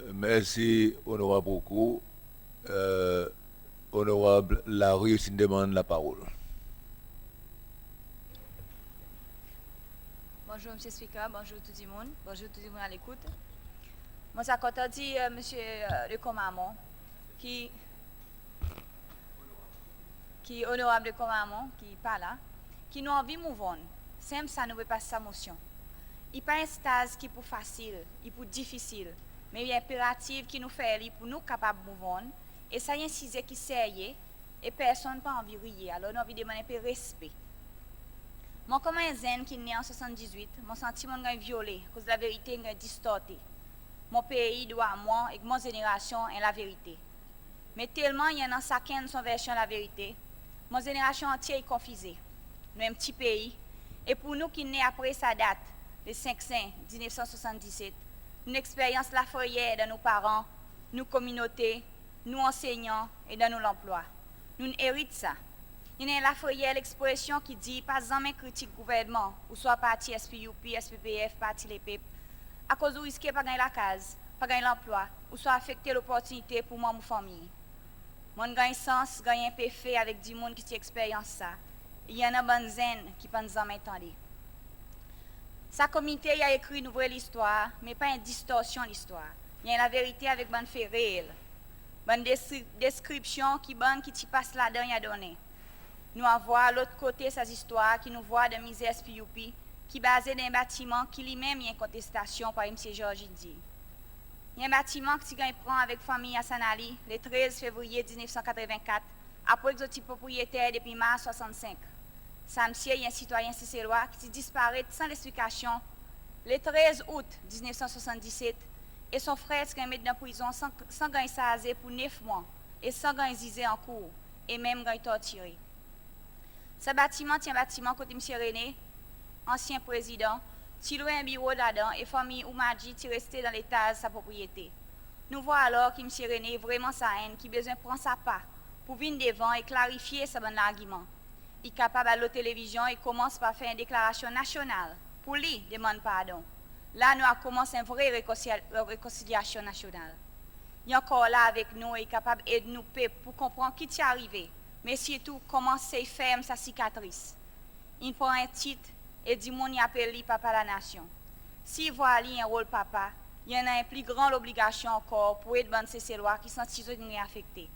Merci, honorable beaucoup. Honorable Larry, je demande la parole. Bonjour, M. Speaker. Bonjour tout le monde. Bonjour tout le monde à l'écoute. Moi, ça quand on dit M. Le Comamon, qui honorable Le Comamon, qui parle là, qui nous envie de mouvoir. Simple, ça ne veut pas sa motion. Il n'y a pas un stage qui est pour facile, il est pour difficile, mais il y a un impératif qui nous fait pour nous capables de mouvoir. Et ça y est un sujet qui est sérieux et personne n'a pas envie de rire. Alors, nous avons demandé un peu de respect. Moi, comme un zen qui est né en 78, mon sentiment est violé, à cause de la vérité est distortée. Mon pays doit à moi et mon génération est la vérité. Mais tellement il y en a chacun son version de la vérité, mon génération entière est confusée. Nous sommes un petit pays, et pour nous qui sommes nés après sa date, le 5 juin 1977, une expérience la foyer dans nos parents, nos communautés, nos enseignants et dans nos emplois. Nous héritons ça. Il y a la foyer l'expression qui dit pas jamais critique gouvernement, ou soit parti SPUP, SPPF, parti les PEP, à cause du risque de pas gagner la case, pas gagner l'emploi, ou soit affecter l'opportunité pour moi ou famille. Mon gagne sens, gagne un peu fait avec du monde qui a expérience ça. Il y en a bonne zen qui pensent en attendre. Sa communauté a écrit une vraie histoire, mais pas une distorsion de l'histoire. Il y a la vérité avec bonne fait réel. Bonne description qui bonne qui t'y passe là-dedans y a donné. Nous avons à l'autre côté ces histoires qui nous voient de misère SPUP, qui basé dans un bâtiment qui lui-même y a une contestation par M. Georges dit. Il y a un bâtiment qui prend avec famille à Sanali le 13 février 1984, après que propriétaire depuis mars 65. Ça, monsieur, il y a un citoyen cicérois qui disparaît sans explication le 13 août 1977 et son frère se met dans la prison sans gagner sa pour 9 mois et sans gagner zizé en cours et même gagner torturé. Ce bâtiment est un bâtiment côté M. René, ancien président, qui louait un bureau là-dedans et famille Oumadji qui restait dans l'étage de sa propriété. Nous voyons alors que M. René vraiment sa haine, qui besoin de prendre sa part pour venir devant et clarifier ce bon argument. Il est capable à la télévision et commence par faire une déclaration nationale pour lui demander pardon. Là, nous avons commencé une vraie réconciliation nationale. Il est encore là avec nous et est capable d'aider nous pour comprendre qui est arrivé, mais surtout comment c'est ferme sa cicatrice. Il prend un titre et dit mon y appelle lui papa la nation. S'il voit lui un rôle papa, il y en a une plus grande obligation encore pour aider ces lois qui sont si affectés.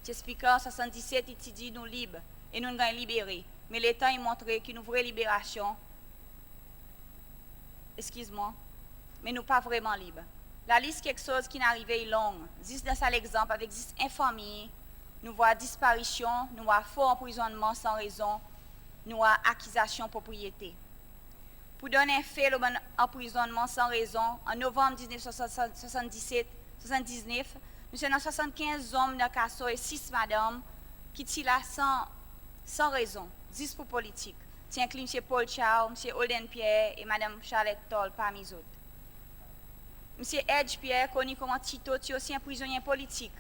J'explique en 77, il dit nous libres et nous sommes libérés. Mais l'État a montré qu'une vraie libération, excuse-moi, mais nous pas vraiment libres. La liste quelque chose qui n'arrive est longue. Juste dans l'exemple, avec 10 infamie, nous voyons disparition, nous voyons faux emprisonnement sans raison, nous avons accusation de propriété. Pour donner un fait, le emprisonnement sans raison, en novembre 1979, nous avons 75 hommes dans le casso et 6 madames qui sont là sans raison, juste pour politique. C'est inclus M. Paul Chow, M. Holden Pierre et Mme Charlotte Toll parmi les autres. M. Edge Pierre, connu comme Tito, est aussi un prisonnier politique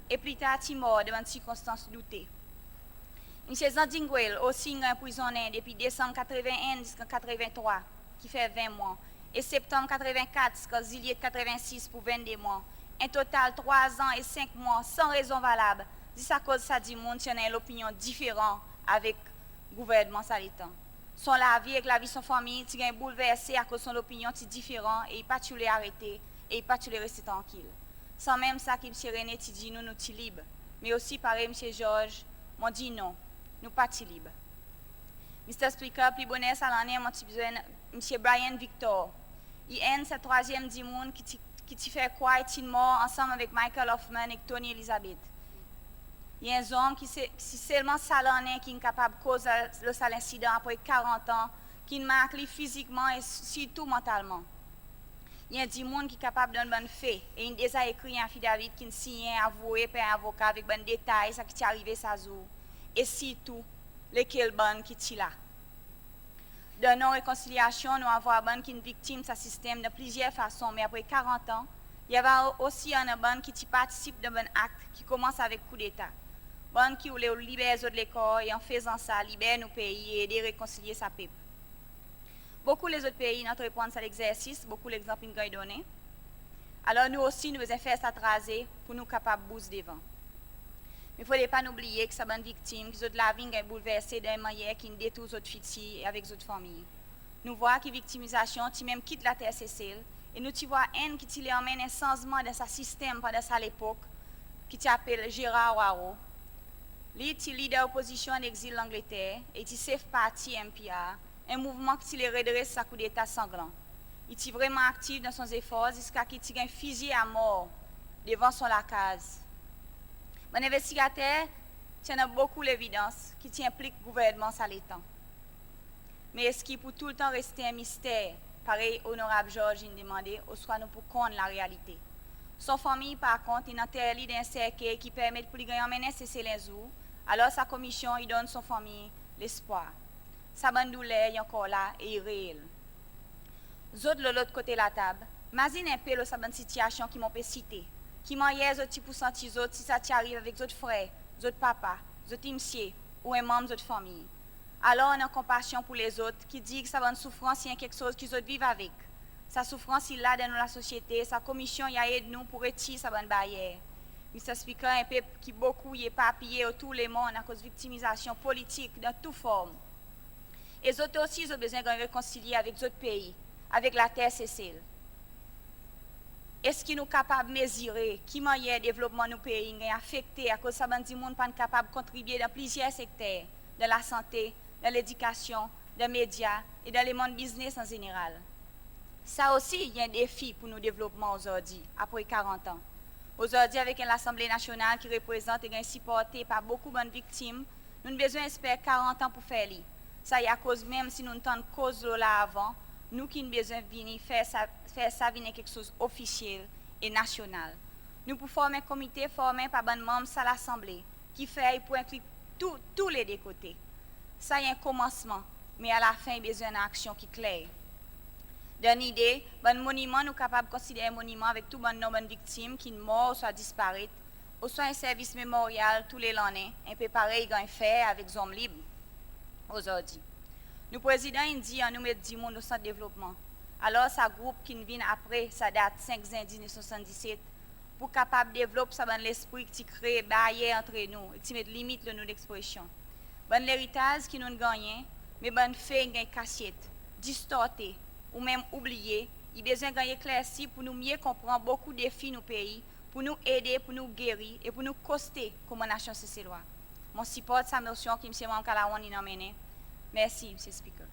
et plus tard est mort devant des circonstances doutées. M. Zandingwell, aussi un prisonnier depuis décembre 81 jusqu'en 83, qui fait 20 mois, et septembre 84 jusqu'en juillet 86 pour 22 mois. Un total 3 ans et 5 mois sans raison valable. C'est à cause de ça, du monde qui a l'opinion différente avec le gouvernement salitant. Son la vie avec la vie de son famille, qui est bouleversé à cause de son opinion différente et il pas tous les arrêter et il pas tous les rester tranquille. Sans même ça, que M. René dit nous sommes libres. Mais aussi, pareil, M. Georges, m'ont dit non, nous pas libres. Mr. Speaker, plus bonheur, ça l'année, M. Brian Victor. Il est ce troisième du monde qui fait quoi est mort ensemble avec Michael Hoffman et Tony Elizabeth. Il y a un homme qui c'est seulement ça l'année qui est capable de causer le incident après 40 ans, qui marque physiquement et surtout mentalement. Il y a des gens qui sont capables de donner un bon fait. Et il a déjà écrit un affidavit qui signe, avoué par un avocat avec bon détail, ça qui est arrivé ça jour. Et surtout, lesquels bon qui sont là. Dans nos réconciliations, nous avons un bon qui est une victime de ce système de plusieurs façons, mais après 40 ans, il y avait aussi un bon qui participe de bon acte qui commence avec coup d'État. Bon qui voulait libérer de l'école et en faisant ça, libérer nos pays et aider à réconcilier sa peuple. Beaucoup les autres pays, notre réponse à l'exercice, beaucoup l'exemple qu'ils ont donné. Alors nous aussi, nous devons faire ça tracer pour nous capables de bouger devant. Mais il ne faut pas oublier que ça bonne victime, que la vie est bouleversée d'un manière qui détruit autres filles avec autres familles. Nous voyons que la victimisation, qui même quitte la terre Cécile, et nous voyons un qui lui emmène un changement dans sa système pendant sa époque, qui s'appelle Gérard Waro. Lui est leader opposition en exil en Angleterre, et il fait partie MPR, un mouvement qui les redresse sa coup d'État sanglant. Il est vraiment actif dans son effort jusqu'à ce qu'il ait un fusil à mort devant son lacase. Mon investigateur tient beaucoup d'évidence qui implique le gouvernement à l'état. Mais est-ce qu'il peut tout le temps rester un mystère, pareil honorable Georges a demandé, ou soit nous pour connaître la réalité? Son famille, par contre, il interdit d'un cercle qui permet de gagner cesser les jours, alors sa commission il donne son famille l'espoir. Sa bonne douleur est encore là et irréelle. Autres de l'autre côté de la table, imagine un peu sa bonne situation qui m'ont cité. Qui m'envoie les autres pourcentage autres si ça t'arrive avec d'autres frères, d'autres papas, d'autres messieurs ou un membre de votre famille. Alors on a compassion pour les autres qui dit que ça va une souffrance, il y a quelque chose qu'ils autres vivent avec. Sa souffrance il là dans la société, sa commission il aide nous pour retirer sa bonne barrière. Mr. Speaker, un peuple qui beaucoup est papillé autour du monde à cause de victimisation politique dans toute forme. Et les autres aussi ils ont besoin de réconcilier avec d'autres pays, avec la terre Cécile. Est-ce qu'ils sont capables de mesurer qui manière le développement de nos pays est affecté à cause de ça, les gens ne sont pas capables de contribuer dans plusieurs secteurs, dans la santé, dans l'éducation, dans les médias et dans le monde business en général. Ça aussi, il y a un défi pour nos développements aujourd'hui, après 40 ans. Aujourd'hui, avec l'Assemblée nationale qui représente et est supportée par beaucoup de bonnes victimes, nous avons besoin d'espérer 40 ans pour faire ça. Ça y est à cause, même si nous ne tenons cause là avant, nous qui avons besoin de venir faire ça venir quelque chose officiel et national. Nous pouvons former un comité formé par des membres à l'Assemblée qui fait pour inclure tous les deux côtés. Ça y est un commencement, mais à la fin, il y a besoin d'une action qui est claire. D'une idée, un monument, nous sommes capables de considérer un monument avec tout le nombre de victimes qui sont mortes ou soit disparaître, ou soit un service mémorial tous les années, un peu pareil qu'on fait avec les hommes libres aujourd'hui. Nous, président, il dit nous mettre 10 monde au centre de développement. Alors, ce groupe qui vient après, ça date 5 juin 1977, pour capable de développer ça dans l'esprit qui crée barrière entre nous et qui met limite de nos expressions. Bon l'héritage qui nous gagne, mais bon fait une cassette, distorté ou même oublié, il a besoin de gagner éclairci pour nous mieux comprendre beaucoup de défis nos pays, pour nous aider, pour nous guérir et pour nous coster comme nation céciloise. Mon support sa notion qui M. Mankalawan y a mené. Merci, M. Speaker.